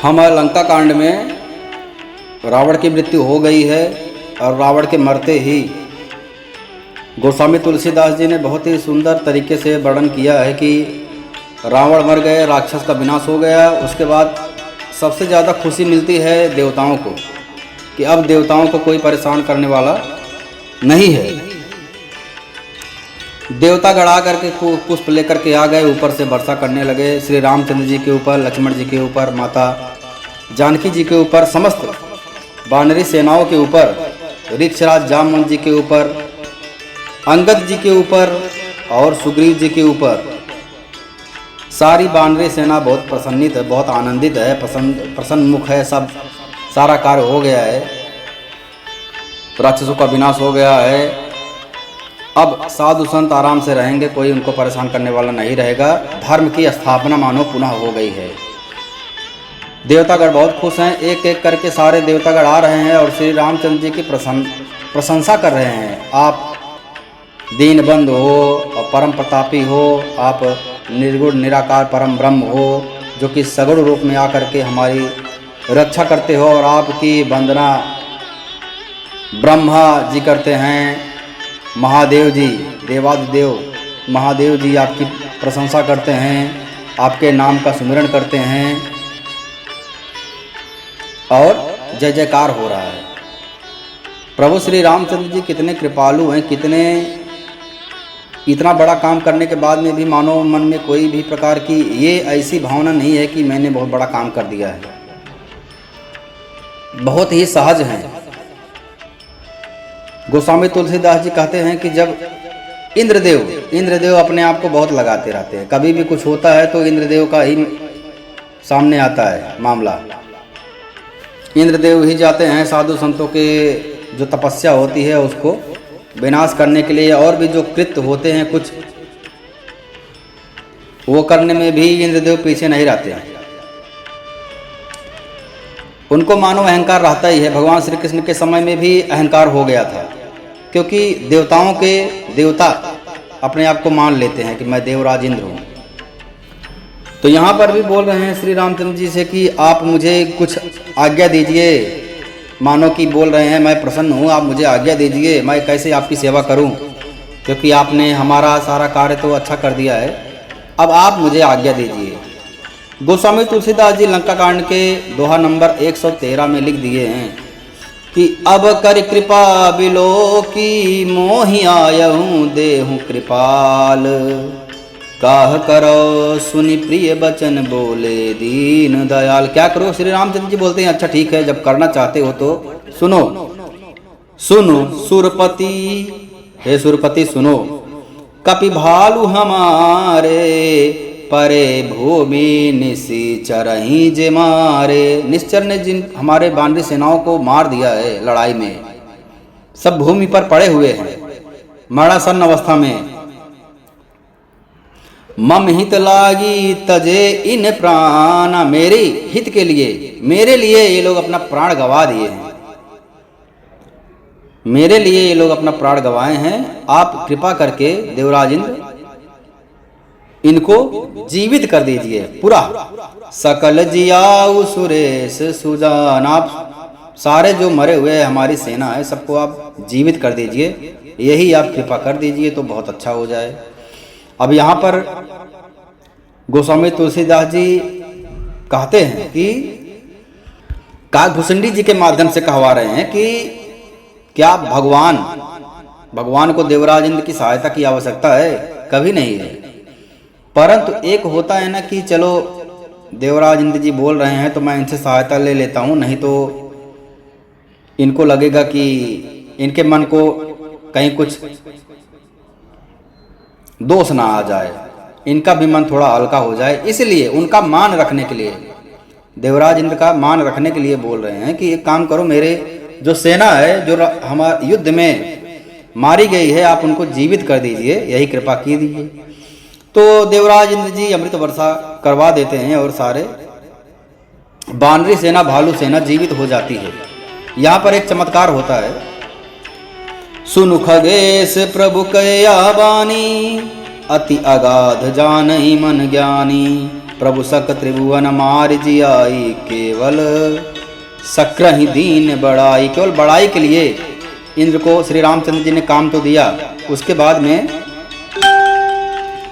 हम लंका कांड में रावण की मृत्यु हो गई है और रावण के मरते ही गोस्वामी तुलसीदास जी ने बहुत ही सुंदर तरीके से वर्णन किया है कि रावण मर गए, राक्षस का विनाश हो गया। उसके बाद सबसे ज़्यादा खुशी मिलती है देवताओं को कि अब देवताओं को कोई परेशान करने वाला नहीं है। देवता गड़ा करके पुष्प लेकर के आ गए, ऊपर से वर्षा करने लगे श्री रामचंद्र जी के ऊपर, लक्ष्मण जी के ऊपर, माता जानकी जी के ऊपर, समस्त वानरी सेनाओं के ऊपर, ऋक्षराज जामवंत जी के ऊपर, अंगद जी के ऊपर और सुग्रीव जी के ऊपर। सारी वानरी सेना बहुत प्रसन्नित है, बहुत आनंदित है, प्रसन्न मुख है। सब सारा कार्य हो गया है, राक्षसों का विनाश हो गया है। अब साधु संत आराम से रहेंगे, कोई उनको परेशान करने वाला नहीं रहेगा। धर्म की स्थापना मानो पुनः हो गई है। देवतागण बहुत खुश हैं, एक एक करके सारे देवतागण आ रहे हैं और श्री रामचंद्र जी की प्रशंसा कर रहे हैं। आप दीनबंधु हो और परम प्रतापी हो, आप निर्गुण निराकार परम ब्रह्म हो, जो कि सगुण रूप में आकर के हमारी रक्षा करते हो। और आपकी वंदना ब्रह्मा जी करते हैं, महादेव जी, देवादिदेव महादेव जी आपकी प्रशंसा करते हैं, आपके नाम का सुमिरन करते हैं और जय जयकार हो रहा है। प्रभु श्री रामचंद्र जी कितने कृपालु हैं, इतना बड़ा काम करने के बाद में भी मानो मन में कोई भी प्रकार की ये ऐसी भावना नहीं है कि मैंने बहुत बड़ा काम कर दिया है। बहुत ही सहज हैं। गोस्वामी तुलसीदास जी कहते हैं कि जब इंद्रदेव अपने आप को बहुत लगाते रहते हैं, कभी भी कुछ होता है तो इंद्रदेव का ही सामने आता है मामला। इंद्रदेव ही जाते हैं साधु संतों के जो तपस्या होती है उसको विनाश करने के लिए, और भी जो कृत्य होते हैं कुछ वो करने में भी इंद्रदेव पीछे नहीं रहते हैं। उनको मानो अहंकार रहता ही है। भगवान श्री कृष्ण के समय में भी अहंकार हो गया था, क्योंकि देवताओं के देवता अपने आप को मान लेते हैं कि मैं देवराज इंद्र हूँ। तो यहाँ पर भी बोल रहे हैं श्री रामचंद्र जी से कि आप मुझे कुछ आज्ञा दीजिए। मानो कि बोल रहे हैं मैं प्रसन्न हूँ, आप मुझे आज्ञा दीजिए, मैं कैसे आपकी सेवा करूँ, क्योंकि आपने हमारा सारा कार्य तो अच्छा कर दिया है, अब आप मुझे आज्ञा दीजिए। गोस्वामी तुलसीदास जी लंका कांड के दोहा नंबर 113 में लिख दिए हैं कि अब कर कृपा बिलो की मोहि आयहूँ देहूँ कृपाल, काह करो सुनि प्रिय बचन बोले दीन दयाल। क्या करो? श्री रामचंद्र जी बोलते हैं अच्छा ठीक है, जब करना चाहते हो तो सुनो सुरपति, हे सुरपति सुनो। कपि भालु हमारे परे भूमि निशिचरहि जे मारे। निश्चर ने जिन हमारे वानरी सेनाओं को मार दिया है लड़ाई में, सब भूमि पर पड़े हुए हैं मरणासन्न अवस्था में। मम हित लागी तजे इन प्राण, मेरे हित के लिए, मेरे लिए ये लोग अपना प्राण गवा दिए हैं, मेरे लिए ये लोग अपना प्राण गवाए हैं। आप कृपा करके देवराज इंद्र इनको जीवित कर दीजिए पूरा। सकल जियाऊ सुरेश सुजान, आप सारे जो मरे हुए हमारी सेना है सबको आप जीवित कर दीजिए, यही आप कृपा कर दीजिए तो बहुत अच्छा हो जाए। अब यहाँ पर गोस्वामी तुलसीदास जी कहते हैं कि काकभूषणी जी के माध्यम से कहवा रहे हैं कि क्या भगवान को देवराज इंद्र की सहायता की आवश्यकता है? कभी नहीं है। परंतु एक होता है ना कि चलो देवराज इंद्र जी बोल रहे हैं तो मैं इनसे सहायता ले लेता हूँ, नहीं तो इनको लगेगा कि इनके मन को कहीं कुछ दोष ना आ जाए, इनका भी मन थोड़ा हल्का हो जाए, इसलिए उनका मान रखने के लिए, देवराज इंद्र का मान रखने के लिए बोल रहे हैं कि एक काम करो, मेरे जो सेना है जो हमारे युद्ध में मारी गई है आप उनको जीवित कर दीजिए, यही कृपा की दीजिए। तो देवराज इंद्र जी अमृत वर्षा करवा देते हैं और सारे वानरी सेना, भालू सेना जीवित हो जाती है। यहाँ पर एक चमत्कार होता है। सुनु खगेश प्रभु कया बानी, अति अगाध जानहि मन ज्ञानी। प्रभु सक त्रिभुवन मार जियाई, केवल शक्र ही दीन बड़ाई। केवल बड़ाई के लिए इंद्र को श्री रामचंद्र जी ने काम तो दिया, उसके बाद में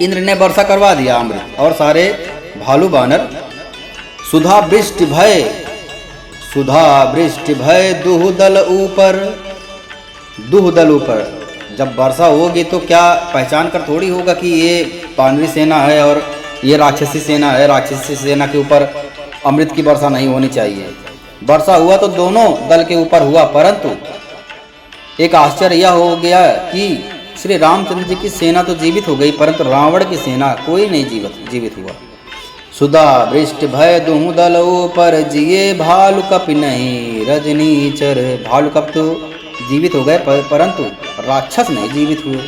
इंद्र ने वर्षा करवा दिया अमृत, और सारे भालू बानर सुधा वृष्टि भय दुहदल ऊपर। जब वर्षा होगी तो क्या पहचान कर थोड़ी होगा कि ये वानरी सेना है और ये राक्षसी सेना है। राक्षसी सेना के ऊपर अमृत की वर्षा नहीं होनी चाहिए। वर्षा हुआ तो दोनों दल के ऊपर हुआ, परंतु एक आश्चर्य यह हो गया कि श्री रामचंद्र जी की सेना तो जीवित हो गई, परंतु रावण की सेना कोई नहीं जीवित हुआ। सुधा वृष्टि भय दुहु दल ऊपर, जिये भालु कप नहीं रजनीचर। भालु कप तो जीवित हो गए, परंतु राक्षस नहीं जीवित हुए,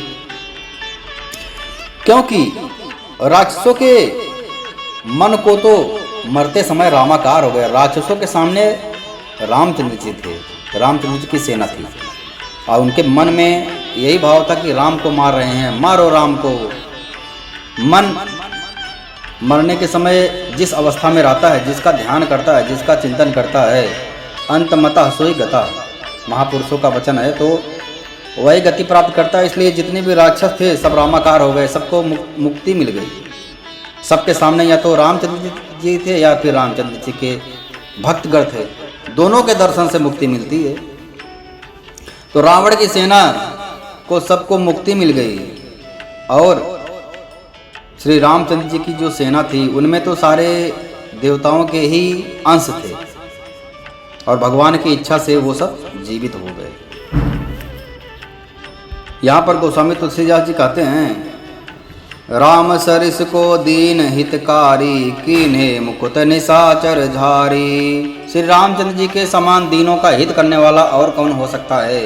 क्योंकि राक्षसों के मन को तो मरते समय रामाकार हो गया। राक्षसों के सामने रामचंद्र जी थे, रामचंद्र जी की सेना थी, और उनके मन में यही भाव था कि राम को मार रहे हैं, मारो राम को। मन मरने के समय जिस अवस्था में रहता है, जिसका ध्यान करता है, जिसका चिंतन करता है, अंतमतः सोई गता, महापुरुषों का वचन है, तो वही गति प्राप्त करता है। इसलिए जितने भी राक्षस थे सब रामाकार हो गए, सबको मुक्ति मिल गई। सबके सामने या तो रामचंद्र जी थे या फिर रामचंद्र जी के भक्तगण थे, दोनों के दर्शन से मुक्ति मिलती है। तो रावण की सेना को सबको मुक्ति मिल गई, और श्री रामचंद्र जी की जो सेना थी उनमें तो सारे देवताओं के ही अंश थे, और भगवान की इच्छा से वो सब जीवित हो गए। यहाँ पर गोस्वामी तुलसीदास जी कहते हैं, राम सरिस को दीन हितकारी, कीन्हे मुकुट निशाचर झारी। श्री रामचंद्र जी के समान दीनों का हित करने वाला और कौन हो सकता है,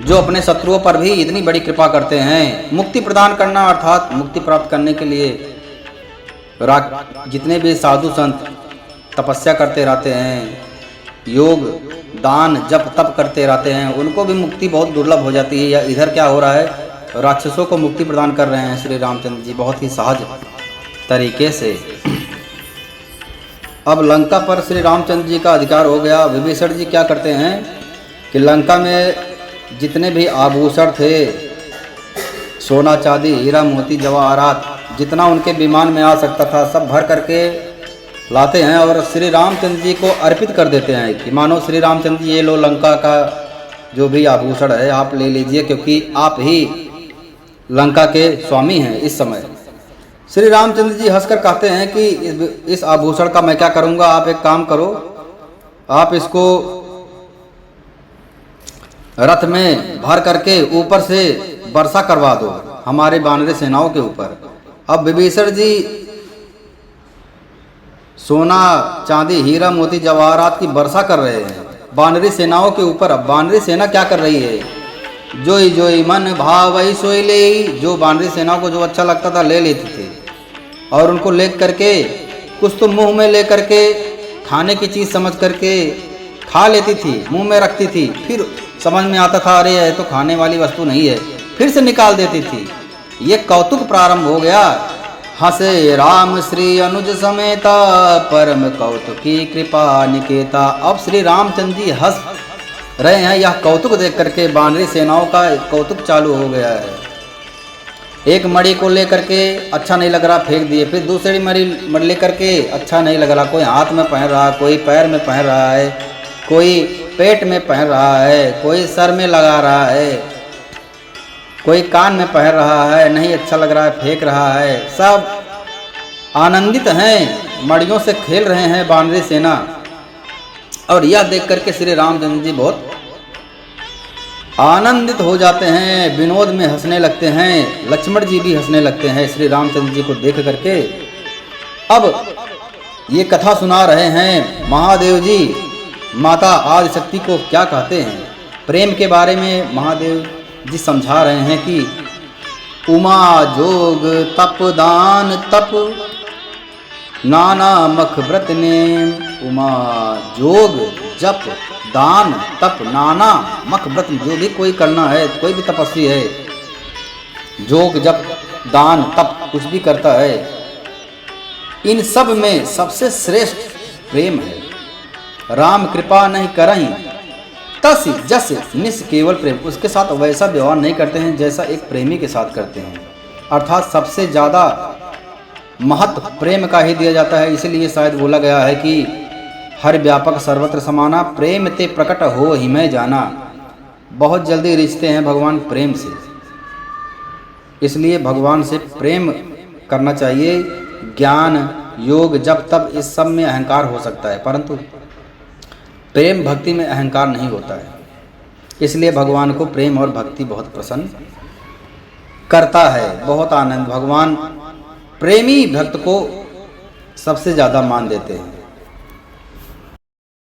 जो अपने शत्रुओं पर भी इतनी बड़ी कृपा करते हैं। मुक्ति प्रदान करना अर्थात मुक्ति प्राप्त करने के लिए जितने भी साधु संत तपस्या करते रहते हैं, योग दान जप तप करते रहते हैं, उनको भी मुक्ति बहुत दुर्लभ हो जाती है। या इधर क्या हो रहा है, राक्षसों को मुक्ति प्रदान कर रहे हैं श्री रामचंद्र जी बहुत ही सहज तरीके से। अब लंका पर श्री रामचंद्र जी का अधिकार हो गया। विभीषण जी क्या करते हैं कि लंका में जितने भी आभूषण थे, सोना चांदी हीरा मोती जवाहरात, जितना उनके विमान में आ सकता था सब भर करके लाते हैं और श्री रामचंद्र जी को अर्पित कर देते हैं कि मानो श्री रामचंद्र जी ये लो लंका का जो भी आभूषण है आप ले लीजिए, क्योंकि आप ही लंका के स्वामी हैं इस समय। श्री रामचंद्र जी हंसकर कहते हैं कि इस आभूषण का मैं क्या करूंगा, आप एक काम करो, आप इसको रथ में भर करके ऊपर से वर्षा करवा दो हमारे वानरी सेनाओं के ऊपर। अब विभीषण जी सोना चांदी हीरा मोती जवाहरात की वर्षा कर रहे हैं वानरी सेनाओं के ऊपर। अब वानरी सेना क्या कर रही है, जोई जोई मन भाव वही सोई ले, जो वानरी सेना को जो अच्छा लगता था ले लेती थी, और उनको ले करके कुछ तो मुंह में ले करके खाने की चीज़ समझ करके खा लेती थी, मुंह में रखती थी, फिर समझ में आता था अरे यह तो खाने वाली वस्तु नहीं है, फिर से निकाल देती थी। ये कौतुक प्रारंभ हो गया। हंसे राम श्री अनुज समेता, परम कौतुकी कृपा निकेता। अब श्री रामचंद्र जी हंस रहे हैं, यह कौतुक देख करके वानरी सेनाओं का कौतुक चालू हो गया है। एक मणि को लेकर के अच्छा नहीं लग रहा फेंक दिए, फिर दूसरी मणि लेकर के अच्छा नहीं लग रहा, कोई हाथ में पहन रहा है, कोई पैर में पहन रहा है, कोई पेट में पहन रहा है, कोई सर में लगा रहा है, कोई कान में पहन रहा है, नहीं अच्छा लग रहा है फेंक रहा है। सब आनंदित हैं, मड़ियों से खेल रहे हैं वानरी सेना। और यह देख करके श्री रामचंद्र जी बहुत आनंदित हो जाते हैं, विनोद में हंसने लगते हैं। लक्ष्मण जी भी हंसने लगते हैं श्री रामचंद्र जी को देख करके। अब ये कथा सुना रहे हैं महादेव जी माता आदिशक्ति को क्या कहते हैं प्रेम के बारे में। महादेव जी समझा रहे हैं कि उमा जोग तप दान तप नाना मख व्रत नेम। उमा जोग जप दान तप नाना मख व्रत, जो भी कोई करना है, कोई भी तपस्वी है, जोग जप दान तप कुछ भी करता है, इन सब में सबसे श्रेष्ठ प्रेम है। राम कृपा नहीं करहीं तस जस निस केवल प्रेम, उसके साथ वैसा व्यवहार नहीं करते हैं जैसा एक प्रेमी के साथ करते हैं। अर्थात सबसे ज़्यादा महत्व प्रेम का ही दिया जाता है। इसीलिए शायद बोला गया है कि हर व्यापक सर्वत्र समाना, प्रेम ते प्रकट हो ही मैं जाना। बहुत जल्दी रिश्ते हैं भगवान प्रेम से, इसलिए भगवान से प्रेम करना चाहिए। ज्ञान योग जब तब इस सब में अहंकार हो सकता है, परंतु प्रेम भक्ति में अहंकार नहीं होता है। इसलिए भगवान को प्रेम और भक्ति बहुत प्रसन्न करता है, बहुत आनंद। भगवान प्रेमी भक्त को सबसे ज़्यादा मान देते हैं।